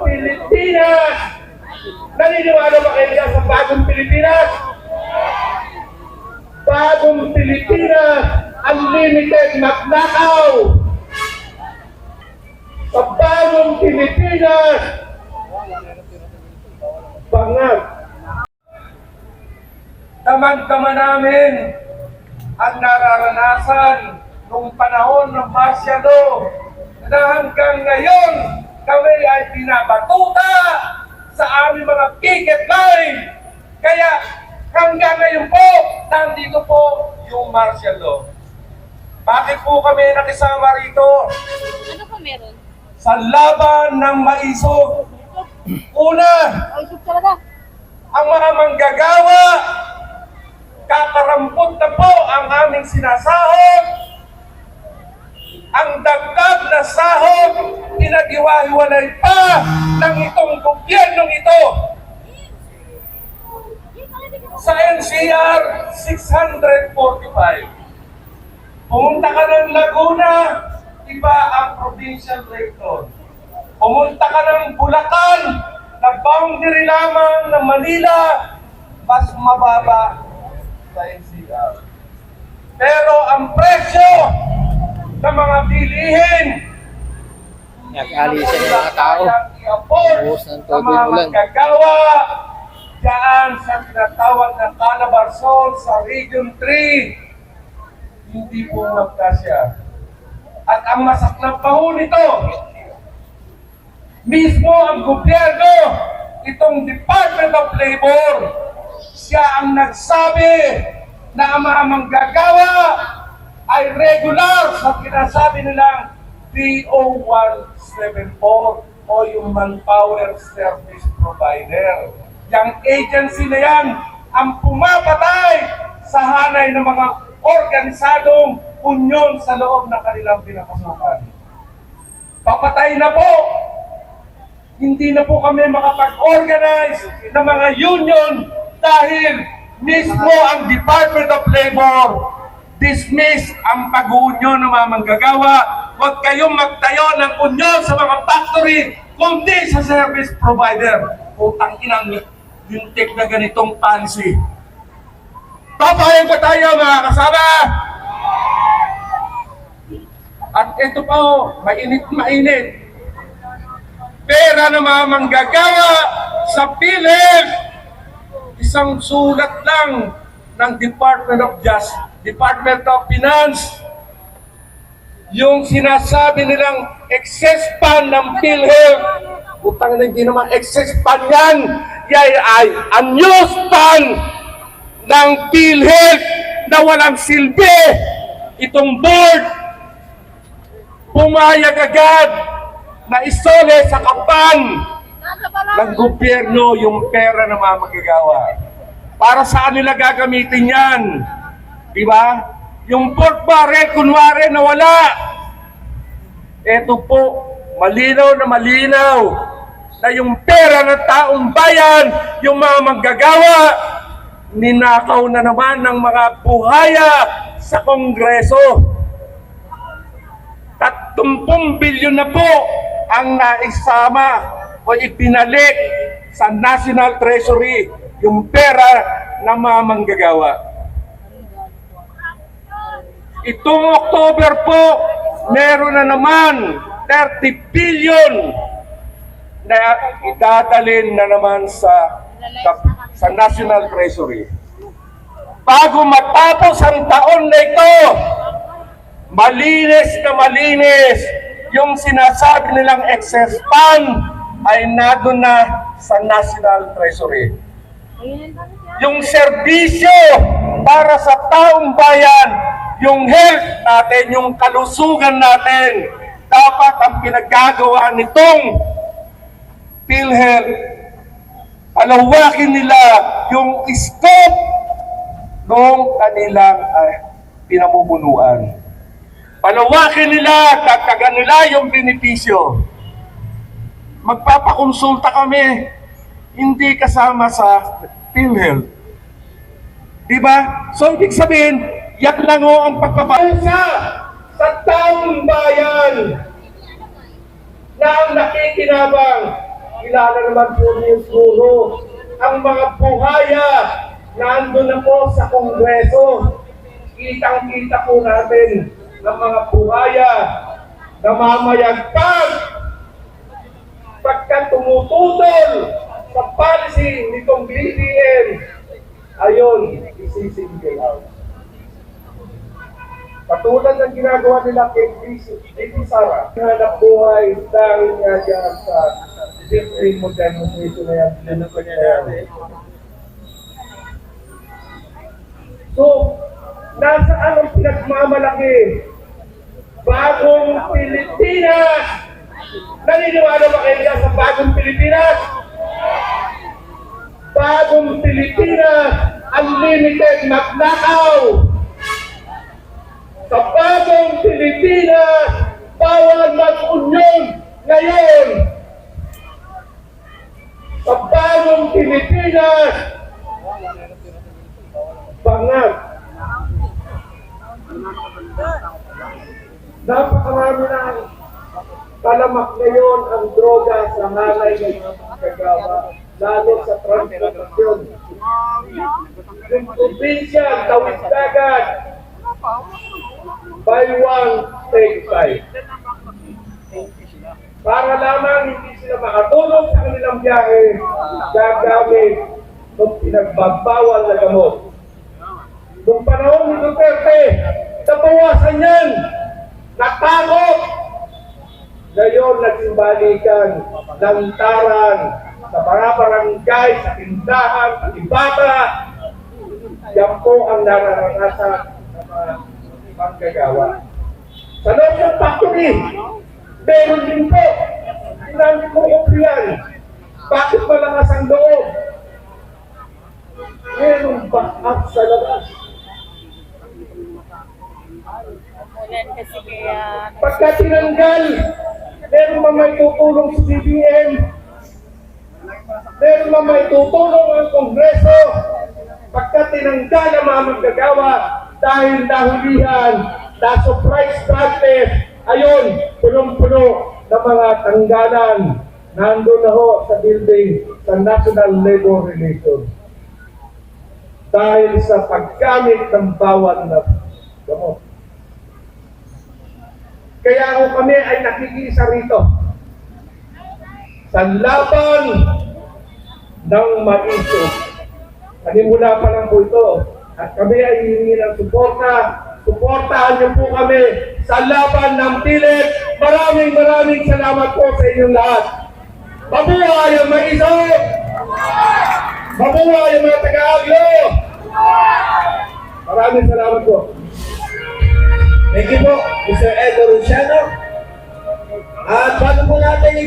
Pilipinas! Naniniwala ba kayo sa bagong Pilipinas? Bagong Pilipinas, unlimited magnakaw. Sa bagong Pilipinas, bangag. Damang-dama namin ang nararanasan noong panahon ng martial law na hanggang ngayon kami ay pinabatuta sa aming mga picket line. Kaya hanggang ngayon po, nandito po yung martial law. Bakit po kami nakisama rito? Ano po meron? Sa laban ng maisog. Una, Maisip talaga. ang mga manggagawa, kakarampot na po ang aming sinasahod. Ang dagdag na sahod, pinag-iwa-hiwalay pa ng itong gobyernong ito. Sa NCR 645, pumunta ka ng Laguna, iba ang provincial rate doon. Pumunta ka ng Bulacan, na boundary lamang ng Manila, mas mababa sa NCR. Pero ang presyo ng mga bilihin, nag-alisan ng mga tao. Buhos ng sa tubig mga ulan. magagawa dyan sa tinatawag na Calabarzon sa Region 3, hindi po magkasya. At ang masaklang pa ho nito, mismo ang gobyerno, itong Department of Labor, siya ang nagsabi na ang mga manggagawa ay regular sa pinasabi nilang PO174 o yung Manpower Service Provider. Yang agency na yan ang pumapatay sa hanay ng mga organisadong unyon sa loob ng kanilang pinapasukan. Papatay na po! Hindi na po kami makapag-organize ng mga union dahil mismo ang Department of Labor dismiss ang pag-uunyon ng mga manggagawa. Huwag kayong magtayo ng unyon sa mga factory, kundi sa service provider. Utang inang lintik na ganitong policy. Papayan pa tayo mga kasama! At ito pa ho, mainit. Pera ng mga manggagawa sa PhilHealth, isang sulat lang ng Department of Finance, yung sinasabi nilang excess fund ng PhilHealth, utang na hindi naman excess fund yan, ay unused fund ng PhilHealth na walang silbi. Itong board, pumayag agad na isole sa kapan ng gobyerno yung pera ng mga magagawa. Para saan nila gagamitin yan? Di ba? Yung pork barrel, kunwari, nawala. Ito po, malinaw na yung pera ng taong bayan, yung mga manggagawa, ninakaw na naman ng mga buhaya sa Kongreso. 30 bilyon na po ang naisama o ipinalik sa National Treasury yung pera ng mga manggagawa. Itong October po, meron na naman 30 billion na idadalhin na naman sa National Treasury. Bago matapos ang taon na ito, malinis yung sinasabi nilang excess fund ay nandun na sa National Treasury. Yung serbisyo para sa taong bayan, yung health natin, yung kalusugan natin, dapat ang pinaggagawa nitong PhilHealth, palawakin nila yung scope ng kanilang pinamumunuan. Palawakin nila, dagdagan nila yung benepisyo. Magpapakonsulta kami, hindi kasama sa PhilHealth. Diba? So, ibig sabihin, yak lang ho ang pagpapalansa sa taong bayan na ang nakikinabang kilala naman po niyo siguro ang mga buhaya na andun na po sa Kongreso. Kitang-kita po natin ang mga buhaya na mamayagpag pagka tumututol sa policy nitong BBM. Ayon, isisinggil out. Katulad ng ginagawa nila kay Vicky Sara, hanap buhay dahil nga dyan sa different modernization na yan. So, nasaan ang pinagmamalaki? Bagong Pilipinas! Naniniwala ba kayo dyan sa Bagong Pilipinas? Bagong Pilipinas! Unlimited magnakaw! Sa Bagong Pilipinas, bawal mag-union ngayon! Sa Bagong Pilipinas, bangat. Napakarami na talamak ngayon ang droga sa halay ng mga kagawa, lalo sa transportasyon. Yung probinsya, tawid dagat, buy one, take five. Para lamang hindi sila makatulog sa kanilang biyahe, gagamit ng pinagbabawal na gamot. Noong panahon ni Duterte, nabawasan yan, natakot. Ngayon, nagsimbalikan, lantaran, sa mga barangay, sa tindahan, sa ibata. Yan po ang nararanasan ng mga manggagawa. Sa loob ng factory, meron din po. Hindi ko yan. Bakit malakas ang loob? Meron back sa labas. Ulan kasi kaya... Pagka tinanggal, meron man may tutulong sa BBM, meron man may tutulong ang Kongreso, pagka tinanggal ang mga manggagawa dahil nahulihan, na-surprise practice, ayun, punong-puno ng mga tanggalan, nandun na ho sa building sa National Labor Relations. Dahil sa paggamit ng bawal na gamot. Kaya ako kami ay nakikisa rito sa laban ng maiso. Kanimula pa lang po ito. At kami ay hihingi ng suporta. Suportahan niyo po kami sa laban ng pilit. Maraming salamat po sa inyong lahat. Mabuhay ang maiso! Mabuhay ang mga taga-aglo! Maraming salamat po. Thank you po, Mr. Edo Luciano. At bago po natin